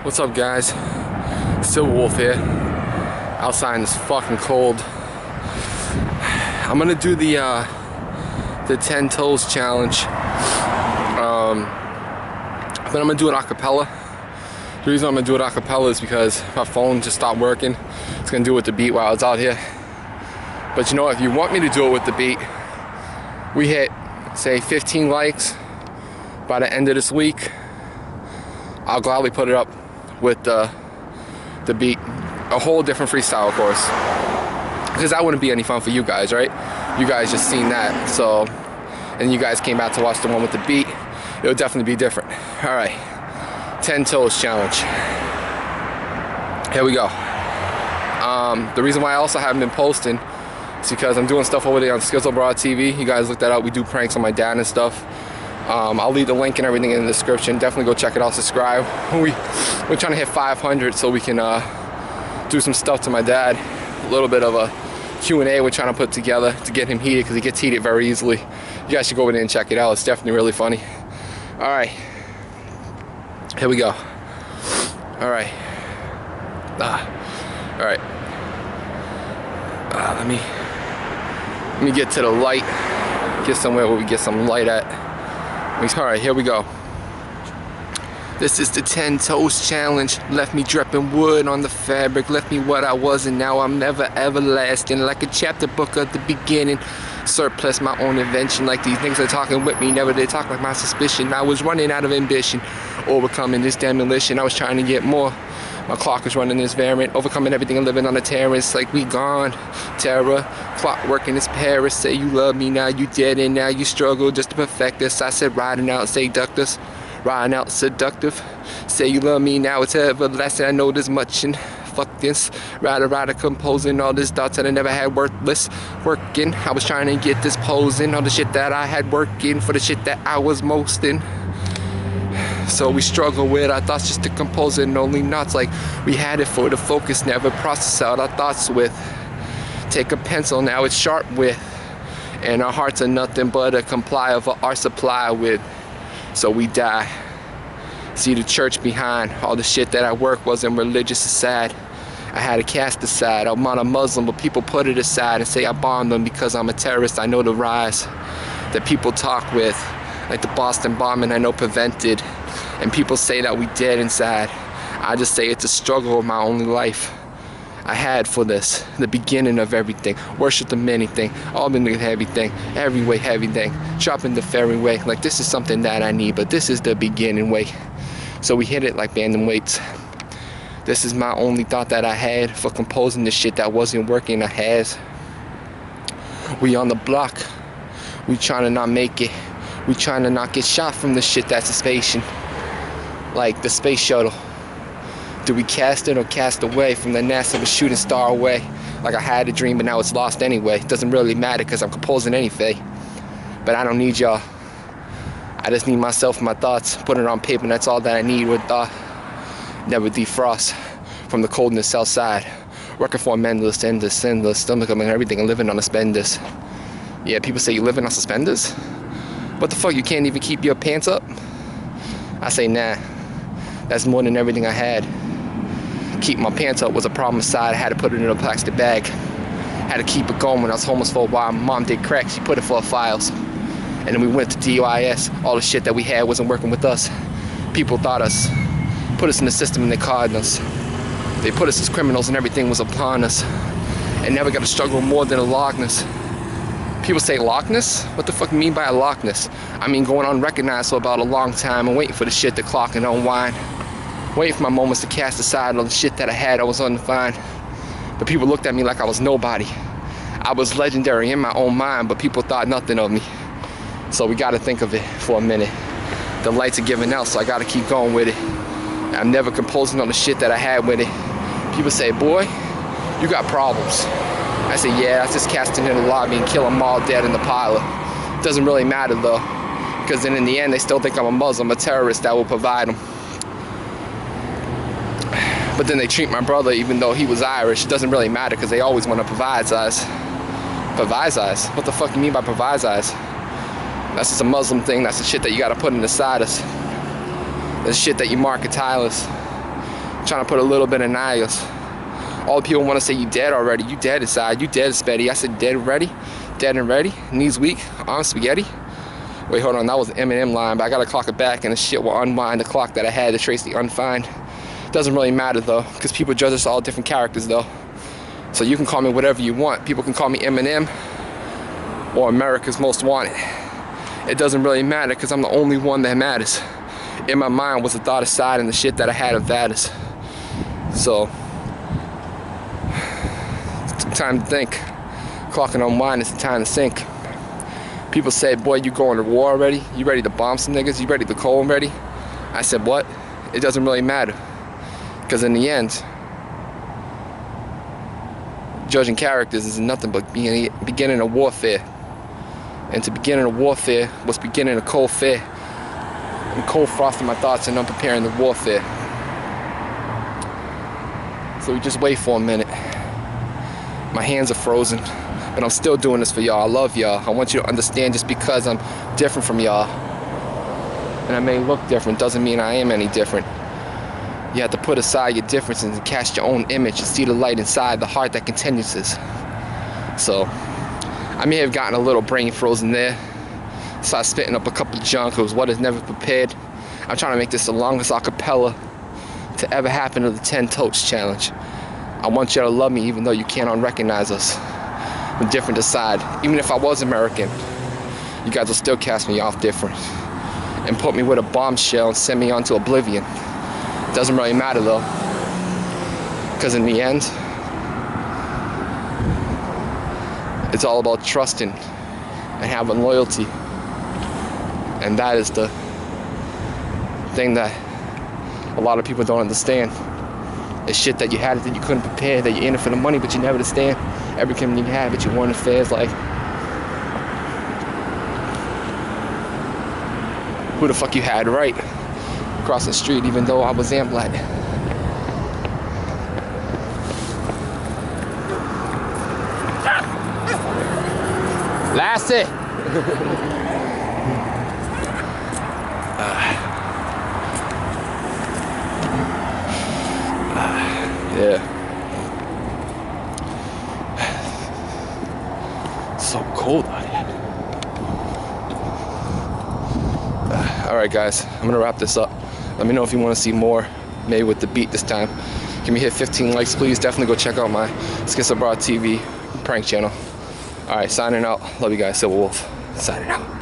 What's up, guys? Silver Wolf here. Outside in this fucking cold. I'm gonna do the 10 toes challenge. But I'm gonna do it a cappella. The reason I'm gonna do it a cappella is because my phone just stopped working. It's gonna do it with the beat while it's out here. But you know, if you want me to do it with the beat, we hit, say, 15 likes by the end of this week, I'll gladly put it up with the beat. A whole different freestyle, of course. Because that wouldn't be any fun for you guys, right? You guys just seen that, so, and you guys came out to watch the one with the beat. It'll definitely be different. All right, 10 toes challenge. Here we go. The reason why I also haven't been posting is because I'm doing stuff over there on Skizzle Broad TV. You guys look that up. We do pranks on my dad and stuff. I'll leave the link and everything in the description. Definitely go check it out, subscribe. We're trying to hit 500 so we can do some stuff to my dad. A little bit of a Q&A we're trying to put together to get him heated, because he gets heated very easily. You guys should go over there and check it out. It's definitely really funny. All right, here we go. All right. All right. Let me get to the light. Get somewhere where we get some light at. All right, here we go. This is the 10 toes challenge. Left me dripping wood on the fabric. Left me what I was, and now I'm never everlasting. Like a chapter book at the beginning. Surplus my own invention. Like these niggas are talking with me, never did talk like my suspicion. I was running out of ambition, overcoming this demolition. I was trying to get more. My clock is running this variant, overcoming everything and living on a terrace. Like we gone, terror, clock working this Paris. Say you love me, now you dead, and now you struggle just to perfect this. I said riding out, seductive, riding out seductive. Say you love me, now it's everlasting. I know this much, and fuck this. Rider, composing all this thoughts that I never had worthless. Working, I was trying to get this posing. All the shit that I had working for the shit that I was most in. So we struggle with our thoughts just to compose it, and only knots like we had it for the focus, never process out our thoughts with. Take a pencil, now it's sharp with, and our hearts are nothing but a comply of our supply with. So we die. See the church behind, all the shit that I work wasn't religious aside. I had to cast aside. I'm not a Muslim, but people put it aside and say I bombed them because I'm a terrorist. I know the rise that people talk with, like the Boston bombing I know prevented. And people say that we dead inside. I just say it's a struggle of my only life I had for this, the beginning of everything. Worship the many thing, all the heavy thing, every way heavy thing, dropping the fairy way. Like this is something that I need, but this is the beginning way. So we hit it like banding weights. This is my only thought that I had for composing the shit that wasn't working. I has. We on the block, we trying to not make it. We trying to not get shot from the shit that's a spaceship. Like the space shuttle. Do we cast it or cast away from the NASA with shooting star away? Like I had a dream, but now it's lost anyway. Doesn't really matter because I'm composing anyway. But I don't need y'all. I just need myself and my thoughts. Put it on paper, and that's all that I need with thought. Never defrost from the coldness outside. Working for a endless, endless, stomach and everything, and living on suspenders. Yeah, people say you living on suspenders? What the fuck, you can't even keep your pants up? I say nah. That's more than everything I had. Keep my pants up was a problem aside. I had to put it in a plastic bag. Had to keep it going when I was homeless for a while. My mom did crack, she put it full of files. And then we went to DOIS. All the shit that we had wasn't working with us. People thought us, put us in the system, and they carded us. They put us as criminals and everything was upon us. And never got to struggle more than a Loch-ness. People say Loch Ness? What the fuck you mean by a Loch Ness? I mean going unrecognized for about a long time and waiting for the shit to clock and unwind. Waiting for my moments to cast aside all the shit that I had I was undefined. But people looked at me like I was nobody. I was legendary in my own mind, but people thought nothing of me. So we gotta think of it for a minute. The lights are giving out, so I gotta keep going with it. I'm never composing on the shit that I had with it. People say, boy, you got problems. I say, yeah, I just casting in the lobby and kill them all dead in the pilot. Doesn't really matter though, because then in the end they still think I'm a Muslim, a terrorist that will provide them. But then they treat my brother even though he was Irish. It doesn't really matter because they always want to provide us. Provide us? What the fuck you mean by provide us? That's just a Muslim thing. That's the shit that you gotta put inside us. That's shit that you market tireless. Trying to put a little bit of Niles. All the people want to say you dead already. You dead inside. You dead spaghetti. I said dead and ready. Dead and ready. Knees weak. Arms spaghetti. Wait, hold on. That was an Eminem line, but I gotta clock it back, and the shit will unwind the clock that I had to trace the unfind. Doesn't really matter though, because people judge us all different characters though. So you can call me whatever you want. People can call me Eminem or America's Most Wanted. It doesn't really matter, because I'm the only one that matters. In my mind was the thought aside and the shit that I had of that is. So, it's time to think. Clocking on mine is the time to think. People say, boy, you going to war already? You ready to bomb some niggas? You ready to coal them ready? I said, what? It doesn't really matter. Because in the end, judging characters is nothing but beginning of warfare. And to begin a warfare was beginning a cold fear. I'm cold frosting my thoughts and I'm preparing the warfare. So we just wait for a minute. My hands are frozen, but I'm still doing this for y'all. I love y'all. I want you to understand, just because I'm different from y'all, and I may look different, doesn't mean I am any different. You have to put aside your differences and cast your own image and see the light inside the heart that continues this. So, I may have gotten a little brain frozen there. Started spitting up a couple junk. It was what is never prepared. I'm trying to make this the longest acapella to ever happen to the 10 Totes Challenge. I want you to love me even though you can't unrecognize us. We're different aside. Even if I was American, you guys will still cast me off different and put me with a bombshell and send me on to oblivion. It doesn't really matter though, because in the end, it's all about trusting and having loyalty. And that is the thing that a lot of people don't understand. It's shit that you had that you couldn't prepare, that you're in it for the money but you never understand. Everything you had but you weren't affairs like, who the fuck you had right across the street even though I was damn black. Lassie! Yeah. So cold out here. Alright guys, I'm gonna wrap this up. Let me know if you want to see more, maybe with the beat this time. Give me hit 15 likes please. Definitely go check out my Schizo TV prank channel. Alright, signing out. Love you guys. Silver Wolf. Signing out.